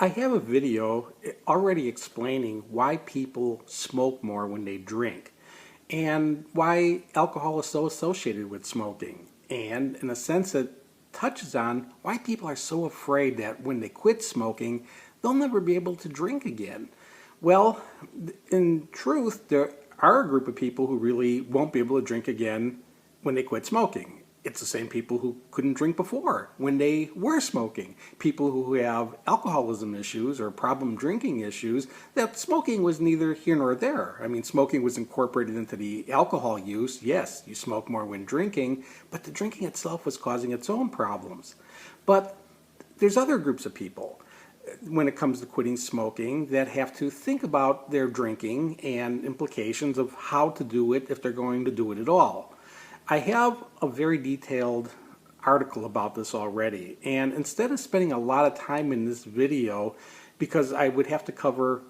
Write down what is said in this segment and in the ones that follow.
I have a video already explaining why people smoke more when they drink and why alcohol is so associated with smoking. And in a sense, it touches on why people are so afraid that when they quit smoking, they'll never be able to drink again. Well, in truth, there are a group of people who really won't be able to drink again when they quit smoking. It's the same people who couldn't drink before when they were smoking. People who have alcoholism issues or problem drinking issues, that smoking was neither here nor there. I mean, smoking was incorporated into the alcohol use. Yes, you smoke more when drinking, but the drinking itself was causing its own problems. But there's other groups of people when it comes to quitting smoking that have to think about their drinking and implications of how to do it if they're going to do it at all. I have a very detailed article about this already, and instead of spending a lot of time in this video, because I would have to cover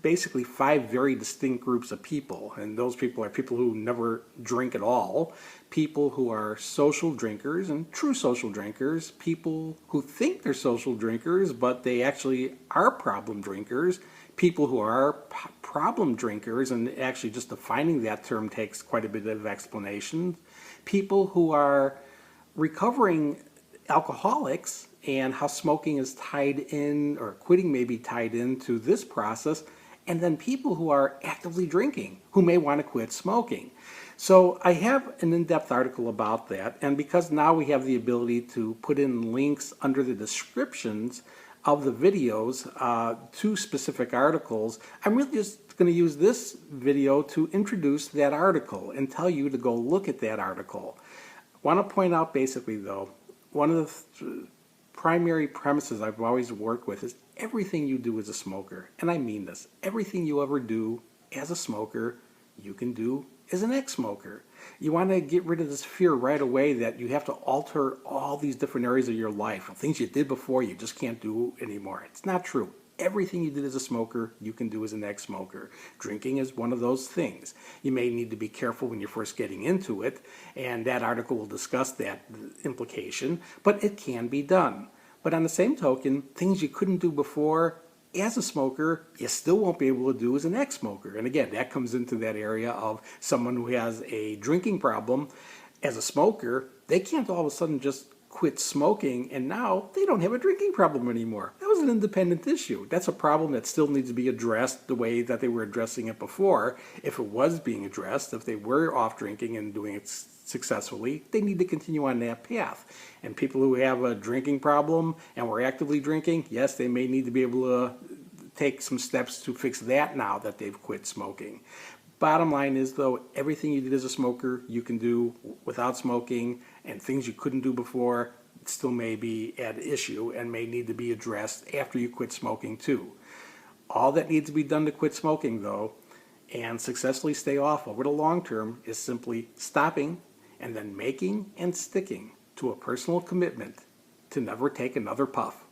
basically 5 very distinct groups of people, and those people are people who never drink at all, people who are social drinkers and true social drinkers, people who think they're social drinkers but they actually are problem drinkers, people who are problem drinkers, and actually just defining that term takes quite a bit of explanation, people who are recovering alcoholics and how smoking is tied in, or quitting may be tied into this process, and then people who are actively drinking who may want to quit smoking. So I have an in-depth article about that, and because now we have the ability to put in links under the descriptions of the videos to specific articles, I'm really just going to use this video to introduce that article and tell you to go look at that article. I want to point out basically though, one of the primary premises I've always worked with is everything you do as a smoker, and I mean this, everything you ever do as a smoker, you can do as an ex-smoker. You want to get rid of this fear right away that you have to alter all these different areas of your life, things you did before you just can't do anymore. It's not true. Everything you did as a smoker, you can do as an ex-smoker. Drinking is one of those things. You may need to be careful when you're first getting into it, and that article will discuss that implication, but it can be done. But on the same token, things you couldn't do before as a smoker, you still won't be able to do as an ex-smoker. And again, that comes into that area of someone who has a drinking problem. As a smoker, they can't all of a sudden just quit smoking and now they don't have a drinking problem anymore. That was an independent issue. That's a problem that still needs to be addressed the way that they were addressing it before. If it was being addressed, if they were off drinking and doing it successfully, they need to continue on that path. And people who have a drinking problem and were actively drinking, yes, they may need to be able to take some steps to fix that now that they've quit smoking. Bottom line is though, everything you did as a smoker you can do without smoking, and things you couldn't do before still may be at issue and may need to be addressed after you quit smoking too. All that needs to be done to quit smoking though, and successfully stay off over the long term, is simply stopping and then making and sticking to a personal commitment to never take another puff.